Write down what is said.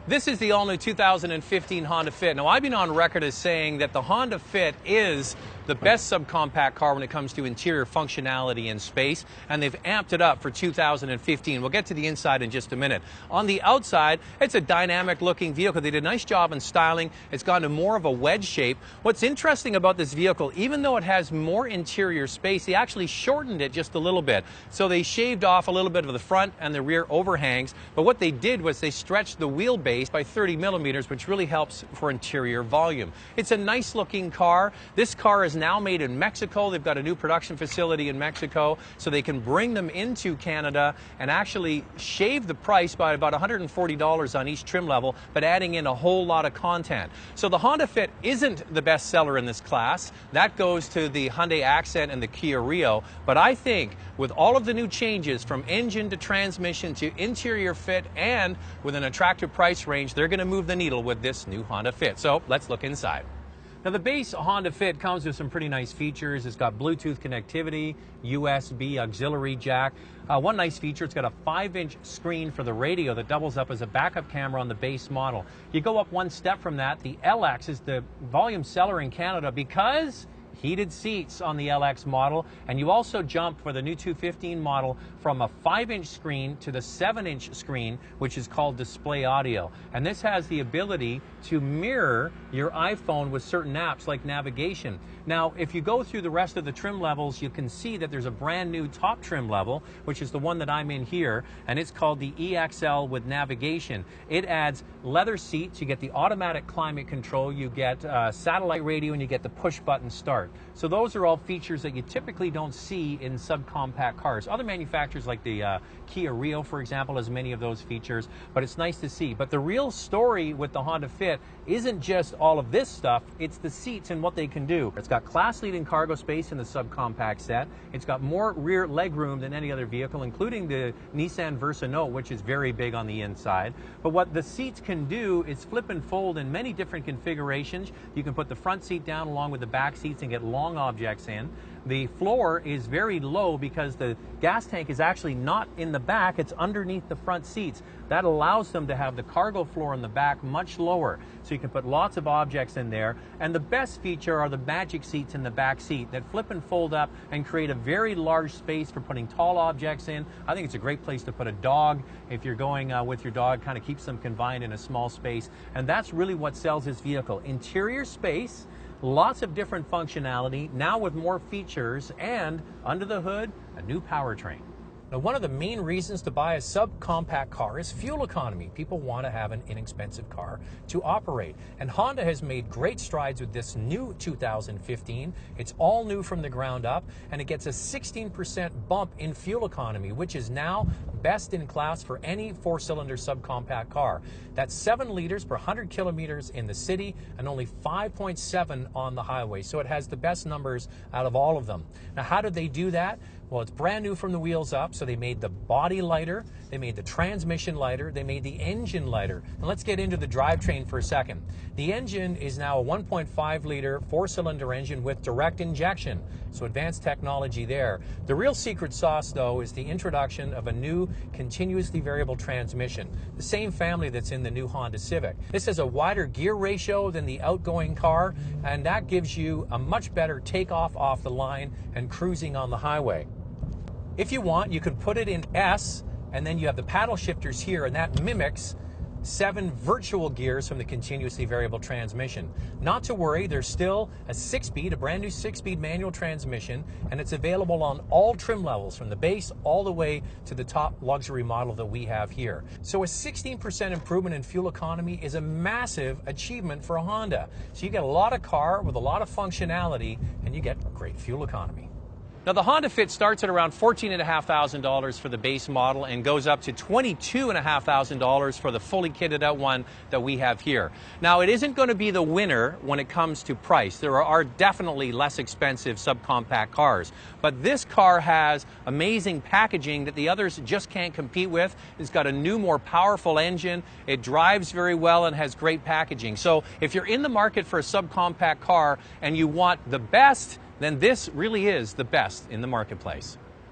This is the all-new 2015 Honda Fit. Now, I've been on record as saying that the Honda Fit is the best subcompact car when it comes to interior functionality and space, and they've amped it up for 2015. We'll get to the inside in just a minute. On the outside, it's a dynamic-looking vehicle. They did a nice job in styling. It's gone to more of a wedge shape. What's interesting about this vehicle, even though it has more interior space, they actually shortened it just a little bit. So they shaved off a little bit of the front and the rear overhangs, but what they did was they stretched the wheelbase by 30 millimeters, which really helps for interior volume. It's a nice looking car. This car is now made in Mexico. They've got a new production facility in Mexico, so they can bring them into Canada and actually shave the price by about $140 on each trim level, but adding in a whole lot of content. So the Honda Fit isn't the best seller in this class. That goes to the Hyundai Accent and the Kia Rio, but I think with all of the new changes from engine to transmission to interior fit and with an attractive price range, they're going to move the needle with this new Honda Fit. So let's look inside. Now, the base Honda Fit comes with some pretty nice features. It's got Bluetooth connectivity, USB auxiliary jack. One nice feature, it's got a 5-inch screen for the radio that doubles up as a backup camera on the base model. You go up one step from that, the LX is the volume seller in Canada because heated seats on the LX model, and you also jump for the new 215 model from a 5-inch screen to the 7-inch screen, which is called display audio. And this has the ability to mirror your iPhone with certain apps like navigation. Now, if you go through the rest of the trim levels, you can see that there's a brand new top trim level, which is the one that I'm in here, and it's called the EXL with navigation. It adds leather seats, you get the automatic climate control, you get satellite radio, and you get the push button start. So those are all features that you typically don't see in subcompact cars. Other manufacturers like the Kia Rio, for example, has many of those features, but it's nice to see. But the real story with the Honda Fit isn't just all of this stuff, it's the seats and what they can do. It's got class-leading cargo space in the subcompact set. It's got more rear legroom than any other vehicle, including the Nissan Versa Note, which is very big on the inside. But what the seats can do is flip and fold in many different configurations. You can put the front seat down along with the back seats and get long objects in. The floor is very low because the gas tank is actually not in the back, it's underneath the front seats. That allows them to have the cargo floor in the back much lower, so you can put lots of objects in there. And the best feature are the magic seats in the back seat that flip and fold up and create a very large space for putting tall objects in. I think it's a great place to put a dog. If you're going with your dog, kind of keeps them confined in a small space. And that's really what sells this vehicle. Interior space, lots of different functionality, now with more features, and under the hood, a new powertrain. Now, one of the main reasons to buy a subcompact car is fuel economy. People want to have an inexpensive car to operate. And Honda has made great strides with this new 2015. It's all new from the ground up, and it gets a 16% bump in fuel economy, which is now best in class for any 4-cylinder subcompact car. That's 7 liters per 100 kilometers in the city and only 5.7 on the highway. So it has the best numbers out of all of them. Now, how did they do that? Well, it's brand new from the wheels up, so they made the body lighter, they made the transmission lighter, they made the engine lighter. And let's get into the drivetrain for a second. The engine is now a 1.5-liter 4-cylinder engine with direct injection, so advanced technology there. The real secret sauce, though, is the introduction of a new continuously variable transmission, the same family that's in the new Honda Civic. This has a wider gear ratio than the outgoing car, and that gives you a much better takeoff off the line and cruising on the highway. If you want, you can put it in S, and then you have the paddle shifters here, and that mimics 7 virtual gears from the continuously variable transmission. Not to worry, there's still a 6-speed, a brand new 6-speed manual transmission, and it's available on all trim levels from the base all the way to the top luxury model that we have here. So a 16% improvement in fuel economy is a massive achievement for a Honda. So you get a lot of car with a lot of functionality, and you get great fuel economy. Now, the Honda Fit starts at around $14,500 for the base model and goes up to $22,500 for the fully kitted out one that we have here. Now, it isn't going to be the winner when it comes to price. There are definitely less expensive subcompact cars, but this car has amazing packaging that the others just can't compete with. It's got a new, more powerful engine. It drives very well and has great packaging. So if you're in the market for a subcompact car and you want the best, then this really is the best in the marketplace.